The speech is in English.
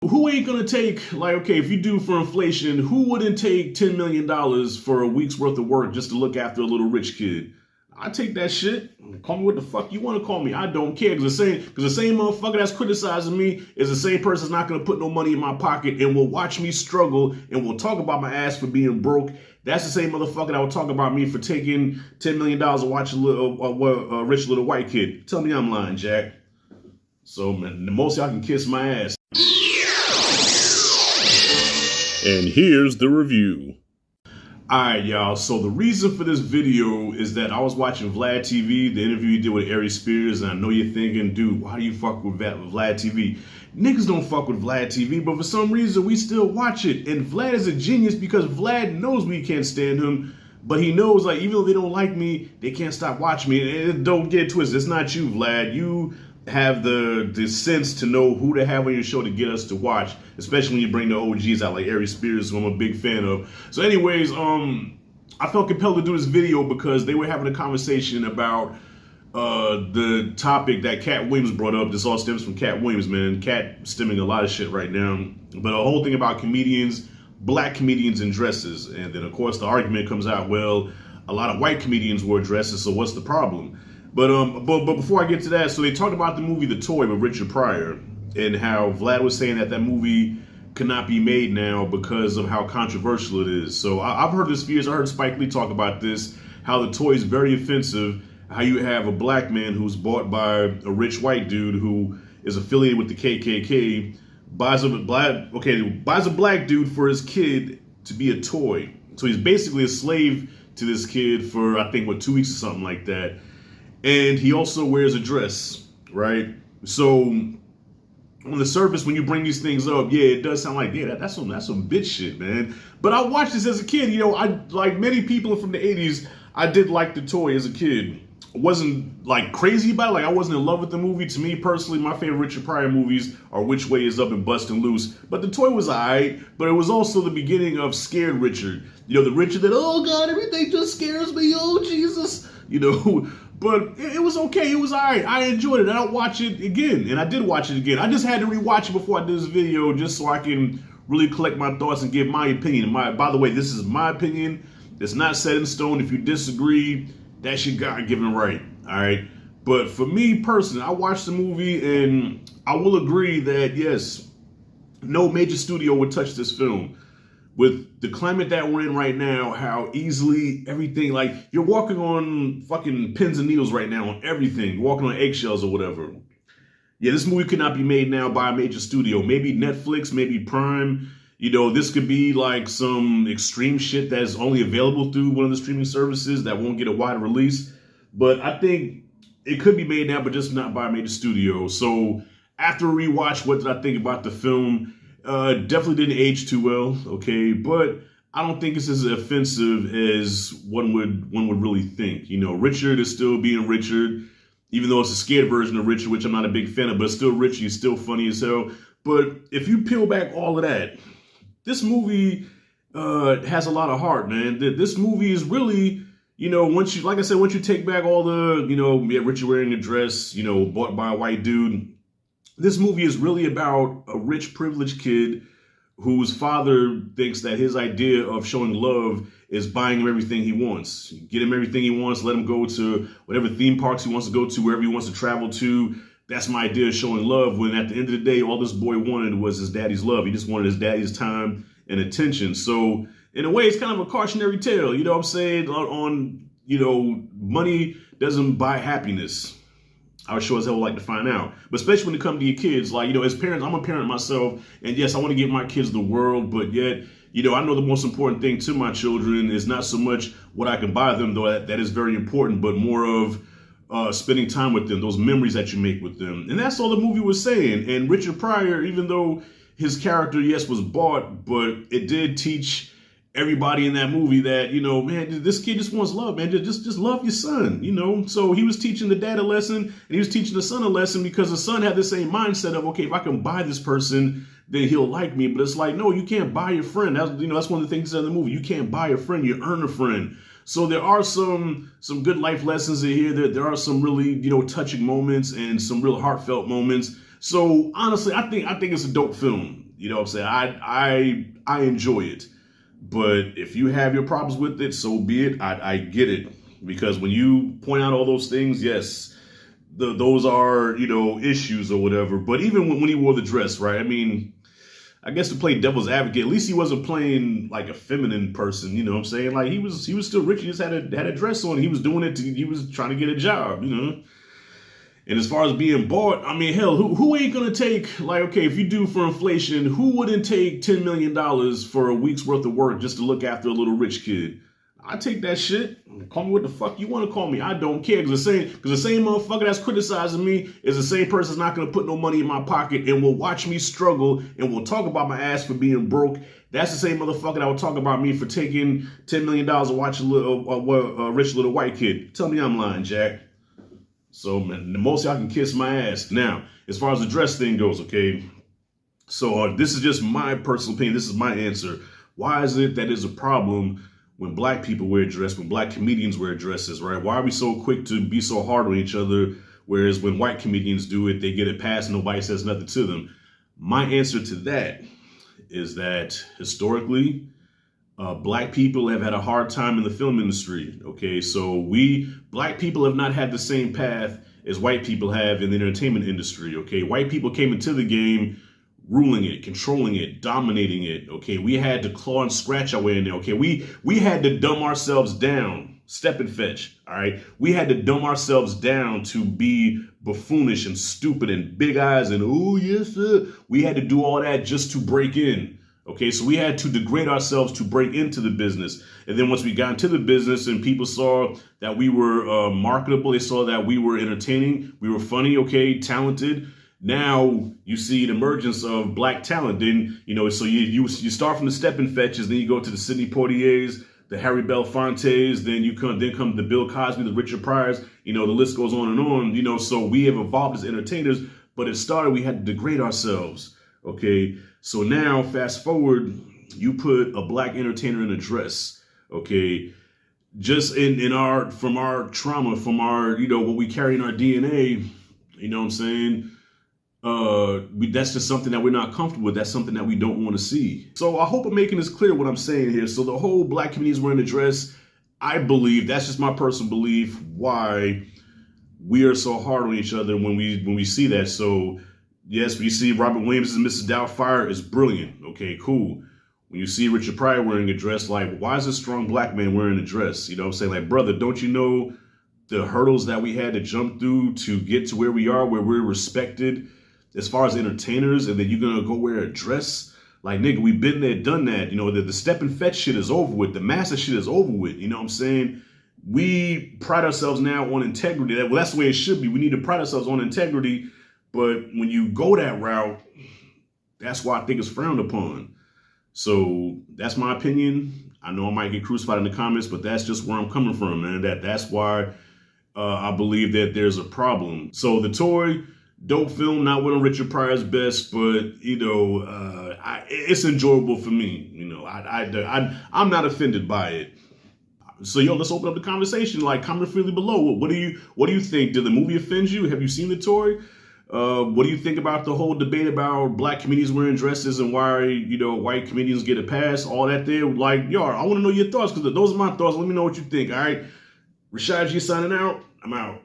Who ain't gonna take, like, okay, if you do for inflation, who wouldn't take $10 million for a week's worth of work just to look after a little rich kid? I take that shit. Call me what the fuck you want to call me. I don't care. Because the same motherfucker that's criticizing me is the same person that's not going to put no money in my pocket and will watch me struggle and will talk about my ass for being broke. That's the same motherfucker that will talk about me for taking $10 million to watch a rich little white kid. Tell me I'm lying, Jack. So, man, the most y'all can kiss my ass. And here's the review. Alright, y'all, so the reason for this video is that I was watching Vlad TV, the interview he did with Aries Spears, and I know you're thinking, dude, why do you fuck with Vlad TV? Niggas don't fuck with Vlad TV, but for some reason we still watch it. And Vlad is a genius because Vlad knows we can't stand him, but he knows, like, even though they don't like me, they can't stop watching me. And don't get it twisted, it's not you, Vlad. You have the sense to know who to have on your show to get us to watch, especially when you bring the OGs out like Aries Spears, who I'm a big fan of. So anyways, I felt compelled to do this video because they were having a conversation about the topic that Cat Williams brought up. This all stems from Cat Williams, man. Cat stemming a lot of shit right now. But a whole thing about comedians, black comedians in dresses. And then of course the argument comes out, well, a lot of white comedians wore dresses, so what's the problem? But before I get to that, so they talked about the movie The Toy with Richard Pryor and how Vlad was saying that movie could not be made now because of how controversial it is. So I've heard this for years. I heard Spike Lee talk about this, how The Toy is very offensive, how you have a black man who's bought by a rich white dude who is affiliated with the KKK, buys a black dude for his kid to be a toy. So he's basically a slave to this kid for, I think, 2 weeks or something like that. And he also wears a dress, right? So on the surface, when you bring these things up, yeah, it does sound like, yeah, that's some bitch shit, man. But I watched this as a kid. You know, I, like many people from the 80s, I did like The Toy as a kid. I wasn't like crazy about it. Like I wasn't in love with the movie. To me personally, my favorite Richard Pryor movies are Which Way Is Up and Bustin' Loose. But The Toy was alright. But it was also the beginning of Scared Richard. You know, the Richard that, oh God, everything just scares me. Oh Jesus. You know, but it was okay. It was all right. I enjoyed it. I'll watch it again. And I did watch it again. I just had to rewatch it before I did this video just so I can really collect my thoughts and give my opinion. By the way, this is my opinion. It's not set in stone. If you disagree, that's your God-given right. All right. But for me personally, I watched the movie and I will agree that, yes, no major studio would touch this film. With the climate that we're in right now, how easily everything, like you're walking on fucking pins and needles right now on everything. You're walking on eggshells or whatever. Yeah, this movie could not be made now by a major studio. Maybe Netflix, maybe Prime. You know, this could be like some extreme shit that's only available through one of the streaming services that won't get a wide release. But I think it could be made now, but just not by a major studio. So after a rewatch, what did I think about the film? Definitely didn't age too well, okay, but I don't think it's as offensive as one would really think. You know, Richard is still being Richard, even though it's a scared version of Richard, which I'm not a big fan of, but still Richard, he's still funny as hell. But if you peel back all of that, this movie has a lot of heart, man. This movie is really, you know, once you take back all the, you know, yeah, Richard wearing a dress, you know, bought by a white dude. This movie is really about a rich, privileged kid whose father thinks that his idea of showing love is buying him everything he wants. Get him everything he wants, let him go to whatever theme parks he wants to go to, wherever he wants to travel to. That's my idea of showing love, when at the end of the day, all this boy wanted was his daddy's love. He just wanted his daddy's time and attention. So in a way, it's kind of a cautionary tale, you know what I'm saying? On you know, money doesn't buy happiness. I would sure as hell like to find out. But especially when it comes to your kids, like, you know, as parents, I'm a parent myself. And yes, I want to give my kids the world. But yet, you know, I know the most important thing to my children is not so much what I can buy them, though that is very important, but more of spending time with them, those memories that you make with them. And that's all the movie was saying. And Richard Pryor, even though his character, yes, was bought, but it did teach everybody in that movie that, you know, man, this kid just wants love, man. Just love your son, you know. So he was teaching the dad a lesson, and he was teaching the son a lesson, because the son had the same mindset of, okay, if I can buy this person, then he'll like me. But it's like, no, you can't buy your friend. That's, you know, that's one of the things in the movie. You can't buy a friend, you earn a friend. So there are some good life lessons in here. There are some really, you know, touching moments and some real heartfelt moments. So honestly, I think it's a dope film. You know what I'm saying? I enjoy it. But if you have your problems with it, so be it. I get it. Because when you point out all those things, yes, those are, you know, issues or whatever. But even when he wore the dress, right? I mean, I guess to play devil's advocate, at least he wasn't playing like a feminine person, you know what I'm saying? Like he was still rich. He just had a dress on. He was doing it he was trying to get a job, you know? And as far as being bought, I mean, hell, who ain't gonna take, like, okay, if you do for inflation, who wouldn't take $10 million for a week's worth of work just to look after a little rich kid? I take that shit. Call me what the fuck you want to call me. I don't care. Because the same motherfucker that's criticizing me is the same person that's not going to put no money in my pocket and will watch me struggle and will talk about my ass for being broke. That's the same motherfucker that will talk about me for taking $10 million to watch a rich little white kid. Tell me I'm lying, Jack. So, man, the most y'all can kiss my ass. Now, as far as the dress thing goes, okay, so this is just my personal opinion. This is my answer. Why is it that is a problem when black people wear dress, when black comedians wear dresses, right? Why are we so quick to be so hard on each other, whereas when white comedians do it, they get it passed and nobody says nothing to them? My answer to that is that historically, black people have had a hard time in the film industry, okay? So black people have not had the same path as white people have in the entertainment industry, okay? White people came into the game ruling it, controlling it, dominating it, okay? We had to claw and scratch our way in there, okay? We had to dumb ourselves down, step and fetch, all right? We had to dumb ourselves down to be buffoonish and stupid and big eyes and, oh, yes, sir. We had to do all that just to break in, okay? So we had to degrade ourselves to break into the business. And then once we got into the business and people saw that we were marketable, they saw that we were entertaining, we were funny, okay, talented. Now you see the emergence of black talent. Then, you know, so you start from the step and fetches, then you go to the Sidney Poitiers, the Harry Belafontes, then come the Bill Cosby, the Richard Pryors, you know, the list goes on and on, you know, so we have evolved as entertainers, but it started, we had to degrade ourselves, okay? So now, fast forward, you put a black entertainer in a dress, okay? Just from our trauma, from our, you know, what we carry in our DNA, you know what I'm saying? That's just something that we're not comfortable with. That's something that we don't want to see. So I hope I'm making this clear what I'm saying here. So the whole black communities wearing a dress, I believe, that's just my personal belief, why we are so hard on each other when we see that. So yes, we see Robert Williams and Mrs. Doubtfire is brilliant. Okay, cool. When you see Richard Pryor wearing a dress, like, why is a strong black man wearing a dress? You know what I'm saying? Like, brother, don't you know the hurdles that we had to jump through to get to where we are, where we're respected as far as entertainers, and then you're gonna go wear a dress? Like, nigga, we've been there, done that. You know, the step and fetch shit is over with. The master shit is over with. You know what I'm saying? We pride ourselves now on integrity. Well, that's the way it should be. We need to pride ourselves on integrity. But when you go that route, that's why I think it's frowned upon. So that's my opinion. I know I might get crucified in the comments, but that's just where I'm coming from, man. That's why I believe that there's a problem. So the toy, dope film, not one of Richard Pryor's best, but, you know, it's enjoyable for me. You know, I'm not offended by it. So, yo, let's open up the conversation. Like, comment freely below. What do you think? Did the movie offend you? Have you seen the toy? What do you think about the whole debate about black comedians wearing dresses and why, you know, white comedians get a pass? All that there. Like, yo, I want to know your thoughts, because those are my thoughts. Let me know what you think. All right. Rashad G signing out. I'm out.